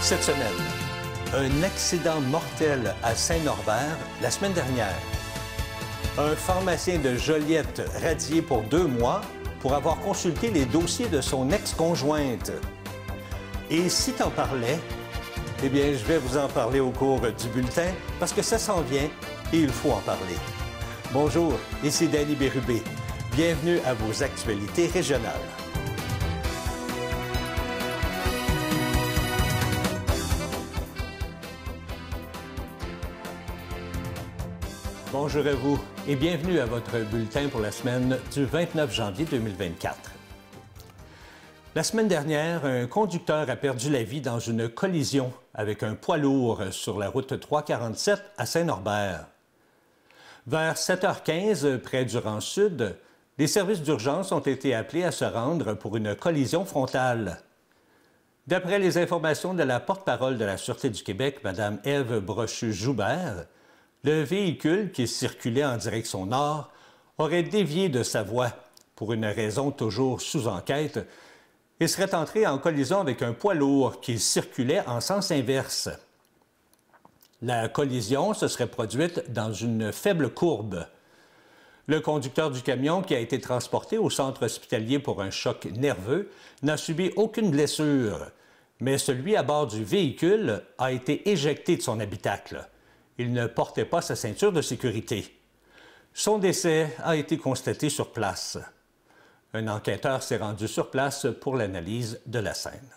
Cette semaine, un accident mortel à Saint-Norbert la semaine dernière. Un pharmacien de Joliette radié pour 2 mois pour avoir consulté les dossiers de son ex-conjointe. Et si t'en parlais, eh bien, je vais vous en parler au cours du bulletin parce que ça s'en vient et il faut en parler. Bonjour, ici Danny Bérubé. Bienvenue à vos actualités régionales. Bonjour à vous et bienvenue à votre bulletin pour la semaine du 29 janvier 2024. La semaine dernière, un conducteur a perdu la vie dans une collision avec un poids lourd sur la route 347 à Saint-Norbert. Vers 7h15, près du rang sud, les services d'urgence ont été appelés à se rendre pour une collision frontale. D'après les informations de la porte-parole de la Sûreté du Québec, Mme Ève Brochu-Joubert, le véhicule qui circulait en direction nord aurait dévié de sa voie pour une raison toujours sous enquête et serait entré en collision avec un poids lourd qui circulait en sens inverse. La collision se serait produite dans une faible courbe. Le conducteur du camion, qui a été transporté au centre hospitalier pour un choc nerveux, n'a subi aucune blessure, mais celui à bord du véhicule a été éjecté de son habitacle. Il ne portait pas sa ceinture de sécurité. Son décès a été constaté sur place. Un enquêteur s'est rendu sur place pour l'analyse de la scène.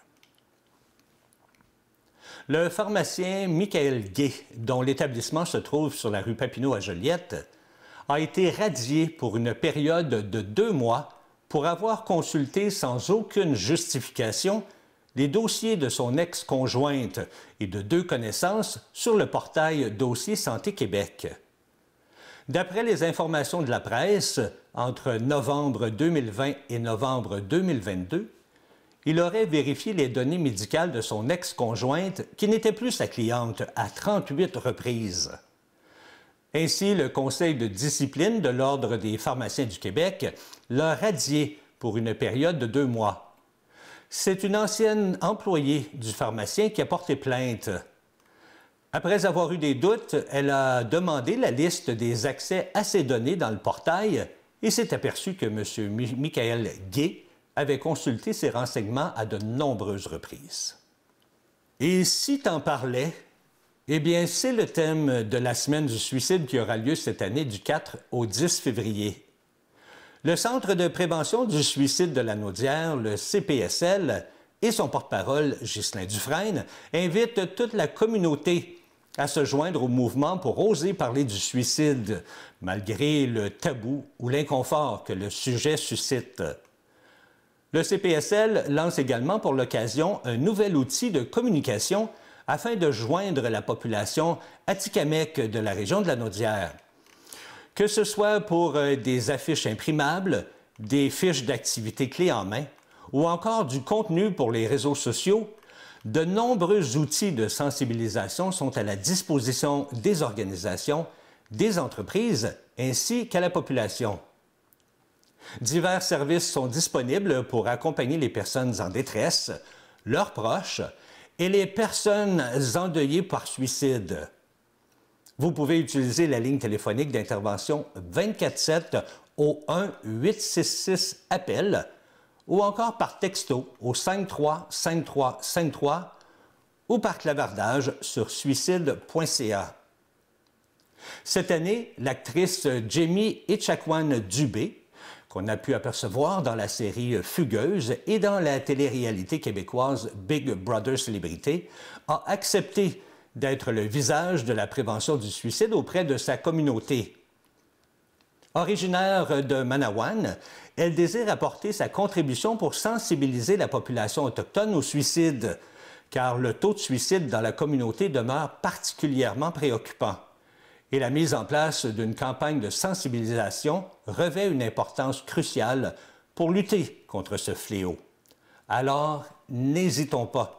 Le pharmacien Michael Gay, dont l'établissement se trouve sur la rue Papineau à Joliette, a été radié pour une période de 2 mois pour avoir consulté sans aucune justification les dossiers de son ex-conjointe et de 2 connaissances sur le portail Dossier Santé Québec. D'après les informations de la presse, entre novembre 2020 et novembre 2022, il aurait vérifié les données médicales de son ex-conjointe, qui n'était plus sa cliente, à 38 reprises. Ainsi, le Conseil de discipline de l'Ordre des pharmaciens du Québec l'a radié pour une période de 2 mois. C'est une ancienne employée du pharmacien qui a porté plainte. Après avoir eu des doutes, elle a demandé la liste des accès à ces données dans le portail et s'est aperçue que M. Michael Gay avait consulté ces renseignements à de nombreuses reprises. Et si t'en parlais, eh bien, c'est le thème de la semaine du suicide qui aura lieu cette année du 4 au 10 février. Le Centre de prévention du suicide de la Naudière, le CPSL, et son porte-parole, Ghislain Dufresne, invitent toute la communauté à se joindre au mouvement pour oser parler du suicide, malgré le tabou ou l'inconfort que le sujet suscite. Le CPSL lance également pour l'occasion un nouvel outil de communication afin de joindre la population atikamekw de la région de la Naudière. Que ce soit pour des affiches imprimables, des fiches d'activités clés en main ou encore du contenu pour les réseaux sociaux, de nombreux outils de sensibilisation sont à la disposition des organisations, des entreprises ainsi qu'à la population. Divers services sont disponibles pour accompagner les personnes en détresse, leurs proches et les personnes endeuillées par suicide. Vous pouvez utiliser la ligne téléphonique d'intervention 24/7 au 1-866-APPEL ou encore par texto au 535353 ou par clavardage sur suicide.ca. Cette année, l'actrice Jamie Echaquan Dubé, qu'on a pu apercevoir dans la série Fugueuse et dans la télé-réalité québécoise Big Brother Célébrité, a accepté d'être le visage de la prévention du suicide auprès de sa communauté. Originaire de Manawan, elle désire apporter sa contribution pour sensibiliser la population autochtone au suicide, car le taux de suicide dans la communauté demeure particulièrement préoccupant. Et la mise en place d'une campagne de sensibilisation revêt une importance cruciale pour lutter contre ce fléau. Alors, n'hésitons pas.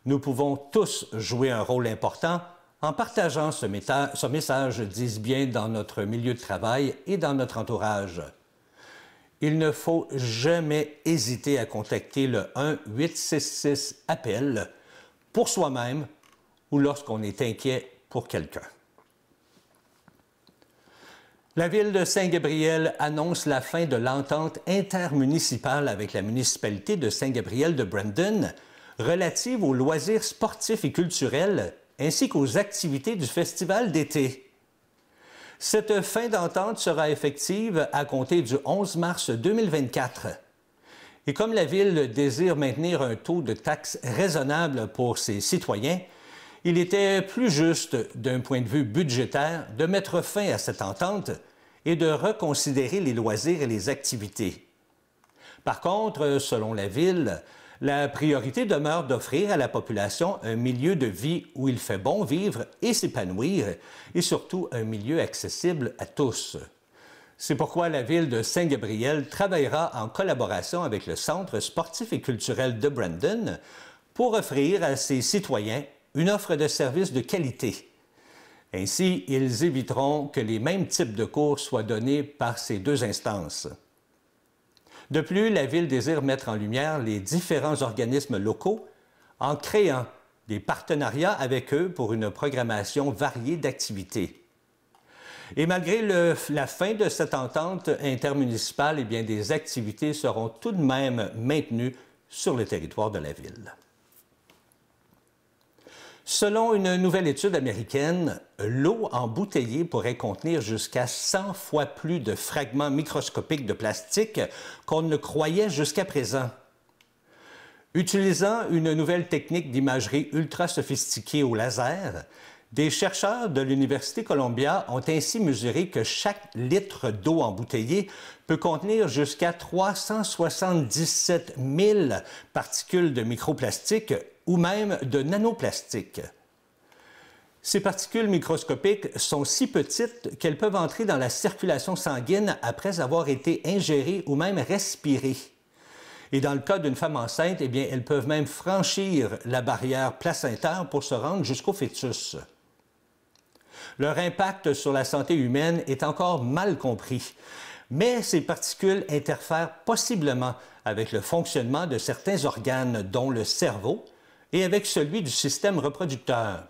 Nous pouvons tous jouer un rôle important en partageant ce message, disent bien, dans notre milieu de travail et dans notre entourage. Il ne faut jamais hésiter à contacter le 1-866-APPEL pour soi-même ou lorsqu'on est inquiet pour quelqu'un. La ville de Saint-Gabriel annonce la fin de l'entente intermunicipale avec la municipalité de Saint-Gabriel de Brandon relative aux loisirs sportifs et culturels ainsi qu'aux activités du festival d'été. Cette fin d'entente sera effective à compter du 11 mars 2024. Et comme la Ville désire maintenir un taux de taxe raisonnable pour ses citoyens, il était plus juste, d'un point de vue budgétaire, de mettre fin à cette entente et de reconsidérer les loisirs et les activités. Par contre, selon la Ville, la priorité demeure d'offrir à la population un milieu de vie où il fait bon vivre et s'épanouir, et surtout un milieu accessible à tous. C'est pourquoi la Ville de Saint-Gabriel travaillera en collaboration avec le Centre sportif et culturel de Brandon pour offrir à ses citoyens une offre de services de qualité. Ainsi, ils éviteront que les mêmes types de cours soient donnés par ces deux instances. De plus, la Ville désire mettre en lumière les différents organismes locaux en créant des partenariats avec eux pour une programmation variée d'activités. Et malgré la fin de cette entente intermunicipale, eh bien, des activités seront tout de même maintenues sur le territoire de la Ville. Selon une nouvelle étude américaine, l'eau embouteillée pourrait contenir jusqu'à 100 fois plus de fragments microscopiques de plastique qu'on ne croyait jusqu'à présent. Utilisant une nouvelle technique d'imagerie ultra sophistiquée au laser, des chercheurs de l'Université Columbia ont ainsi mesuré que chaque litre d'eau embouteillée peut contenir jusqu'à 377 000 particules de microplastiques ou même de nanoplastiques. Ces particules microscopiques sont si petites qu'elles peuvent entrer dans la circulation sanguine après avoir été ingérées ou même respirées. Et dans le cas d'une femme enceinte, eh bien, elles peuvent même franchir la barrière placentaire pour se rendre jusqu'au fœtus. Leur impact sur la santé humaine est encore mal compris, mais ces particules interfèrent possiblement avec le fonctionnement de certains organes, dont le cerveau, et avec celui du système reproducteur.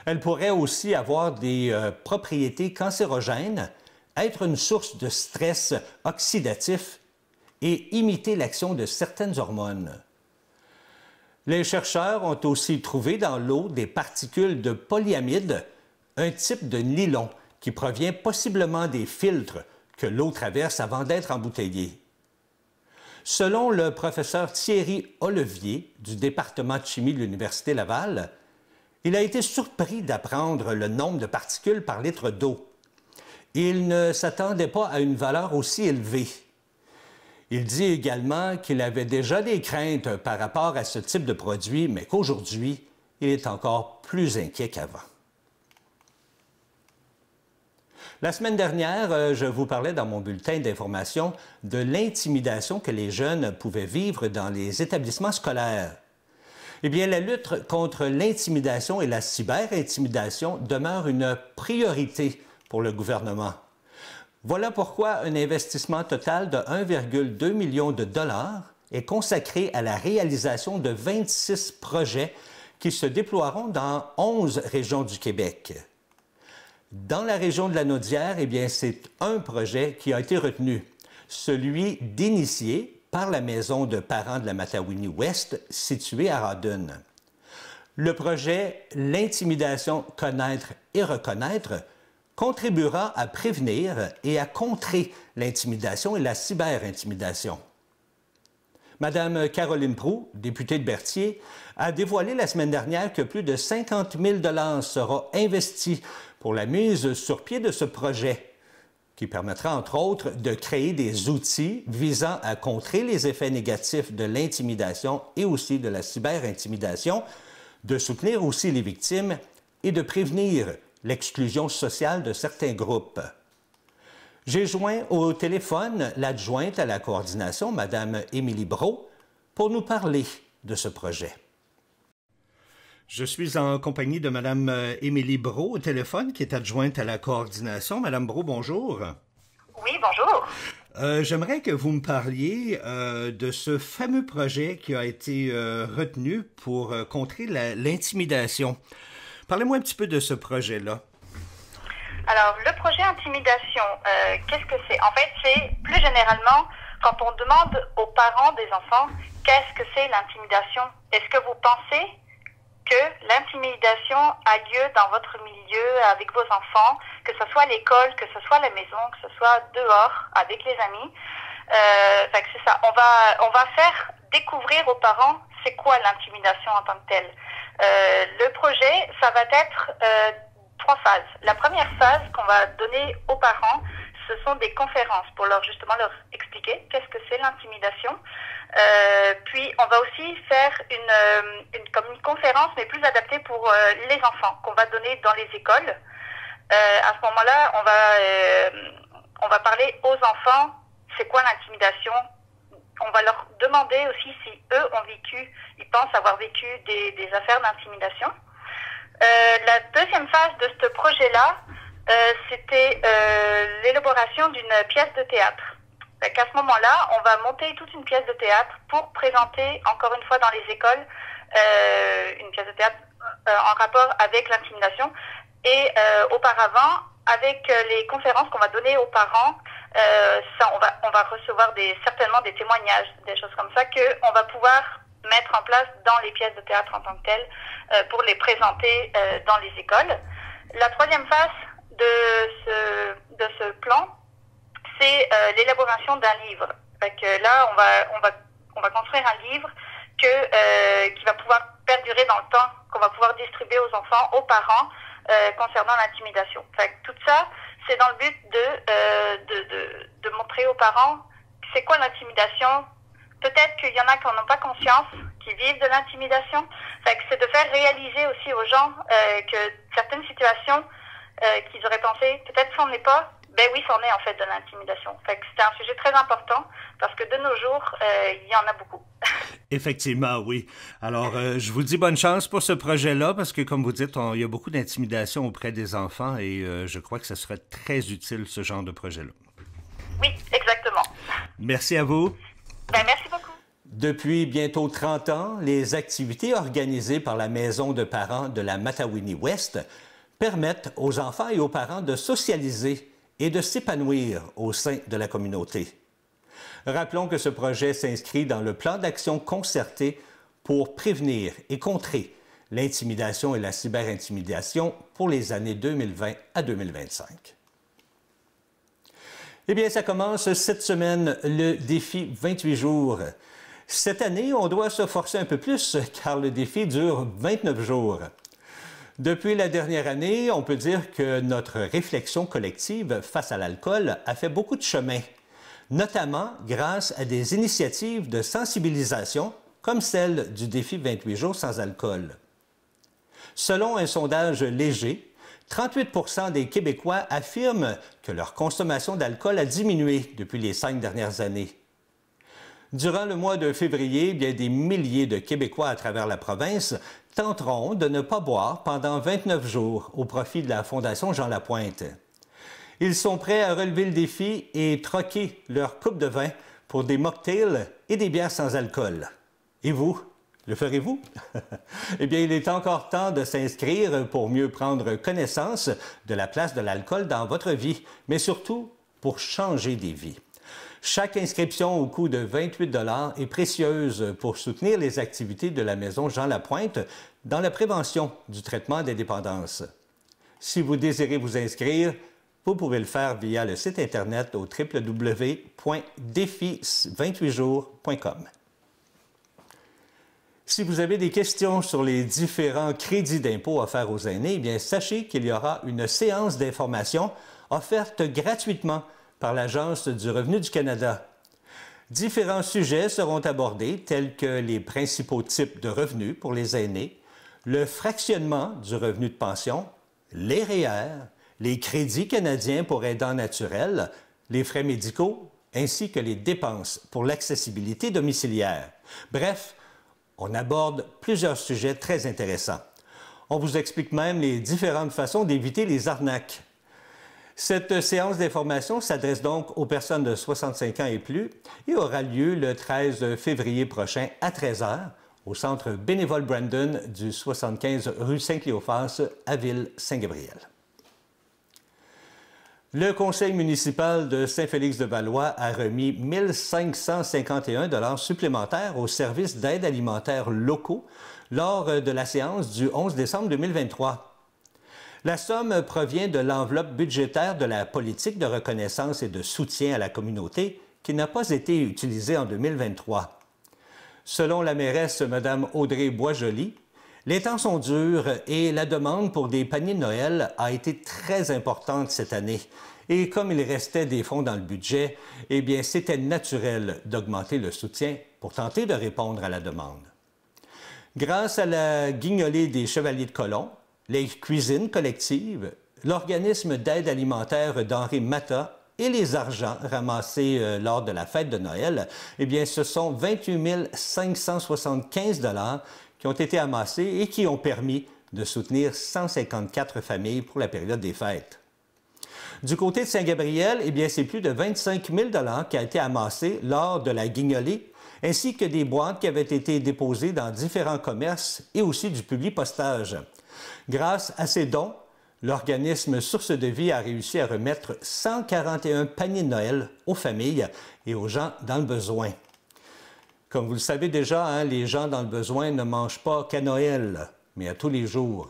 Elles pourraient aussi avoir des propriétés cancérogènes, être une source de stress oxydatif et imiter l'action de certaines hormones. Les chercheurs ont aussi trouvé dans l'eau des particules de polyamide, un type de nylon qui provient possiblement des filtres que l'eau traverse avant d'être embouteillée. Selon le professeur Thierry Olivier du département de chimie de l'Université Laval, il a été surpris d'apprendre le nombre de particules par litre d'eau. Il ne s'attendait pas à une valeur aussi élevée. Il dit également qu'il avait déjà des craintes par rapport à ce type de produit, mais qu'aujourd'hui, il est encore plus inquiet qu'avant. La semaine dernière, je vous parlais dans mon bulletin d'information de l'intimidation que les jeunes pouvaient vivre dans les établissements scolaires. Eh bien, la lutte contre l'intimidation et la cyberintimidation demeure une priorité pour le gouvernement. Voilà pourquoi un investissement total de 1,2 million de dollars est consacré à la réalisation de 26 projets qui se déploieront dans 11 régions du Québec. Dans la région de la Naudière, eh bien, c'est un projet qui a été retenu, celui d'initier par la maison de parents de la Matawini-Ouest, située à Rawdon. Le projet « L'intimidation, connaître et reconnaître » contribuera à prévenir et à contrer l'intimidation et la cyberintimidation. Madame Caroline Proulx, députée de Berthier, a dévoilé la semaine dernière que plus de 50 000 $ seront investis pour la mise sur pied de ce projet, qui permettra entre autres de créer des outils visant à contrer les effets négatifs de l'intimidation et aussi de la cyberintimidation, de soutenir aussi les victimes et de prévenir l'exclusion sociale de certains groupes. J'ai joint au téléphone l'adjointe à la coordination, Mme Émilie Brault, pour nous parler de ce projet. Je suis en compagnie de Mme Émilie Brault au téléphone, qui est adjointe à la coordination. Mme Brault, bonjour. Oui, bonjour. J'aimerais que vous me parliez de ce fameux projet qui a été retenu pour contrer l'intimidation. Parlez-moi un petit peu de ce projet-là. Alors, le projet intimidation, qu'est-ce que c'est? En fait, c'est plus généralement quand on demande aux parents des enfants qu'est-ce que c'est l'intimidation. Est-ce que vous pensez que l'intimidation a lieu dans votre milieu avec vos enfants, que ce soit à l'école, que ce soit à la maison, que ce soit dehors avec les amis? Fait que c'est ça. On va faire découvrir aux parents c'est quoi l'intimidation en tant que telle. Le projet, ça va être 3 phases. La première phase qu'on va donner aux parents, ce sont des conférences pour justement leur expliquer qu'est-ce que c'est l'intimidation. Puis on va aussi faire comme une conférence, mais plus adaptée pour les enfants, qu'on va donner dans les écoles. À ce moment-là, on va parler aux enfants, c'est quoi l'intimidation. On va leur demander aussi si eux ils pensent avoir vécu des affaires d'intimidation. La deuxième phase de ce projet-là, c'était l'élaboration d'une pièce de théâtre. À ce moment-là, on va monter toute une pièce de théâtre pour présenter, encore une fois dans les écoles, une pièce de théâtre en rapport avec l'intimidation. Et auparavant, avec les conférences qu'on va donner aux parents, on va recevoir certainement des témoignages, des choses comme ça, qu'on va pouvoir mettre en place dans les pièces de théâtre en tant que telles pour les présenter dans les écoles. La troisième phase de ce plan, c'est l'élaboration d'un livre. Fait que là, on va construire un livre qui va pouvoir perdurer dans le temps, qu'on va pouvoir distribuer aux enfants, aux parents, concernant l'intimidation. Fait que tout ça, c'est dans le but de montrer aux parents c'est quoi l'intimidation. Peut-être qu'il y en a qui n'en ont pas conscience, qui vivent de l'intimidation. Fait que c'est de faire réaliser aussi aux gens que certaines situations qu'ils auraient pensé, peut-être ça n'en est pas, ben oui, ça en est en fait de l'intimidation. Fait que c'est un sujet très important parce que de nos jours, il y en a beaucoup. Effectivement, oui. Alors, je vous dis bonne chance pour ce projet-là parce que, comme vous dites, il y a beaucoup d'intimidation auprès des enfants et je crois que ce serait très utile, ce genre de projet-là. Oui, exactement. Merci à vous. Ben, merci beaucoup. Depuis bientôt 30 ans, les activités organisées par la Maison de parents de la Matawini-Ouest permettent aux enfants et aux parents de socialiser et de s'épanouir au sein de la communauté. Rappelons que ce projet s'inscrit dans le plan d'action concerté pour prévenir et contrer l'intimidation et la cyberintimidation pour les années 2020 à 2025. Eh bien, ça commence cette semaine, le défi 28 jours. Cette année, on doit se forcer un peu plus car le défi dure 29 jours. Depuis la dernière année, on peut dire que notre réflexion collective face à l'alcool a fait beaucoup de chemin, notamment grâce à des initiatives de sensibilisation comme celle du défi 28 jours sans alcool. Selon un sondage léger, 38% des Québécois affirment que leur consommation d'alcool a diminué depuis les 5 dernières années. Durant le mois de février, bien des milliers de Québécois à travers la province tenteront de ne pas boire pendant 29 jours au profit de la Fondation Jean Lapointe. Ils sont prêts à relever le défi et troquer leur coupe de vin pour des mocktails et des bières sans alcool. Et vous, le ferez-vous? Eh bien, il est encore temps de s'inscrire pour mieux prendre connaissance de la place de l'alcool dans votre vie, mais surtout pour changer des vies. Chaque inscription au coût de 28 $ est précieuse pour soutenir les activités de la Maison Jean Lapointe dans la prévention du traitement des dépendances. Si vous désirez vous inscrire, vous pouvez le faire via le site Internet au www.défi28jours.com. Si vous avez des questions sur les différents crédits d'impôt offerts aux aînés, eh bien, sachez qu'il y aura une séance d'information offerte gratuitement par l'Agence du revenu du Canada. Différents sujets seront abordés, tels que les principaux types de revenus pour les aînés, le fractionnement du revenu de pension, les REER, les crédits canadiens pour aidants naturels, les frais médicaux, ainsi que les dépenses pour l'accessibilité domiciliaire. Bref, on aborde plusieurs sujets très intéressants. On vous explique même les différentes façons d'éviter les arnaques. Cette séance d'information s'adresse donc aux personnes de 65 ans et plus et aura lieu le 13 février prochain à 13 h au Centre bénévole Brandon du 75 rue Saint-Cléophas à Ville-Saint-Gabriel. Le conseil municipal de Saint-Félix-de-Valois a remis 1 551 $ supplémentaires aux services d'aide alimentaire locaux lors de la séance du 11 décembre 2023. La somme provient de l'enveloppe budgétaire de la politique de reconnaissance et de soutien à la communauté qui n'a pas été utilisée en 2023. Selon la mairesse Mme Audrey Boisjoli, les temps sont durs et la demande pour des paniers de Noël a été très importante cette année. Et comme il restait des fonds dans le budget, eh bien, c'était naturel d'augmenter le soutien pour tenter de répondre à la demande. Grâce à la guignolée des Chevaliers de Colomb, les cuisines collectives, l'organisme d'aide alimentaire Denrées Mata et les argents ramassés lors de la fête de Noël, eh bien, ce sont 28 575 $ qui ont été amassés et qui ont permis de soutenir 154 familles pour la période des fêtes. Du côté de Saint-Gabriel, eh bien, c'est plus de 25 000 $ qui a été amassé lors de la guignolée, ainsi que des boîtes qui avaient été déposées dans différents commerces et aussi du publipostage. Grâce à ces dons, l'organisme Source de Vie a réussi à remettre 141 paniers de Noël aux familles et aux gens dans le besoin. Comme vous le savez déjà, les gens dans le besoin ne mangent pas qu'à Noël, mais à tous les jours.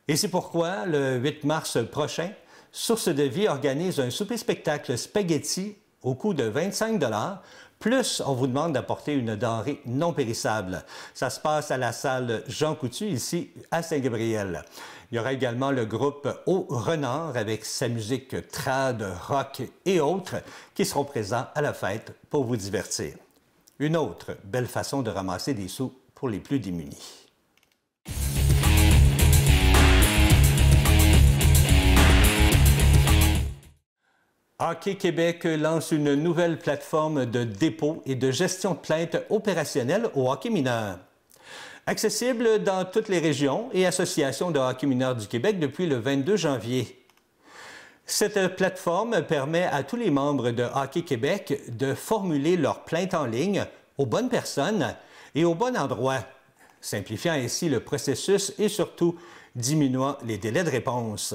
Et c'est pourquoi, le 8 mars prochain, Source de Vie organise un souper-spectacle spaghetti au coût de 25 $, plus on vous demande d'apporter une denrée non périssable. Ça se passe à la salle Jean Coutu, ici à Saint-Gabriel. Il y aura également le groupe Au Renard avec sa musique trad, rock et autres qui seront présents à la fête pour vous divertir. Une autre belle façon de ramasser des sous pour les plus démunis. Hockey Québec lance une nouvelle plateforme de dépôt et de gestion de plaintes opérationnelle au hockey mineur. Accessible dans toutes les régions et associations de hockey mineur du Québec depuis le 22 janvier. Cette plateforme permet à tous les membres de Hockey Québec de formuler leurs plaintes en ligne aux bonnes personnes et au bon endroit, simplifiant ainsi le processus et surtout diminuant les délais de réponse.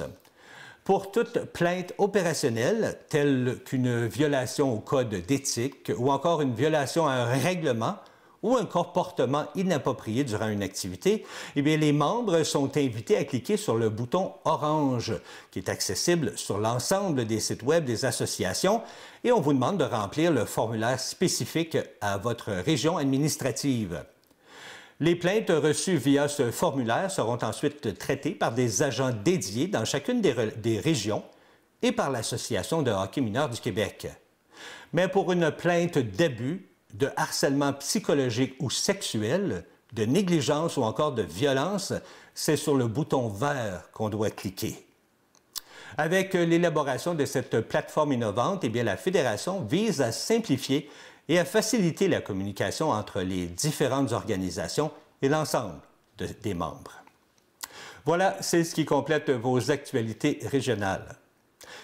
Pour toute plainte opérationnelle, telle qu'une violation au code d'éthique ou encore une violation à un règlement ou un comportement inapproprié durant une activité, eh bien, les membres sont invités à cliquer sur le bouton orange qui est accessible sur l'ensemble des sites web des associations et on vous demande de remplir le formulaire spécifique à votre région administrative. Les plaintes reçues via ce formulaire seront ensuite traitées par des agents dédiés dans chacune des régions et par l'Association de hockey mineur du Québec. Mais pour une plainte d'abus, de harcèlement psychologique ou sexuel, de négligence ou encore de violence, c'est sur le bouton vert qu'on doit cliquer. Avec l'élaboration de cette plateforme innovante, eh bien, la Fédération vise à simplifier et à faciliter la communication entre les différentes organisations et l'ensemble des membres. Voilà, c'est ce qui complète vos actualités régionales.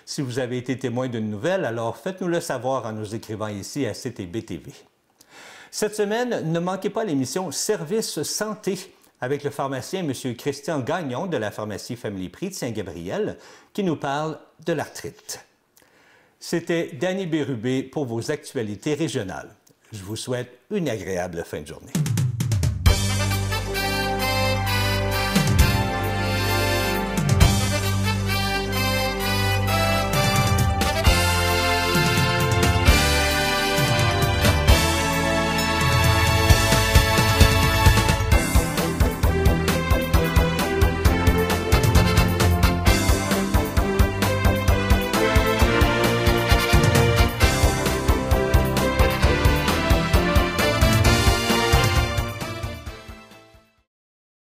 Si vous avez été témoin d'une nouvelle, alors faites-nous le savoir en nous écrivant ici à CTB-TV. Cette semaine, ne manquez pas l'émission Service Santé avec le pharmacien M. Christian Gagnon de la pharmacie Family Prix de Saint-Gabriel qui nous parle de l'arthrite. C'était Danny Bérubé pour vos actualités régionales. Je vous souhaite une agréable fin de journée.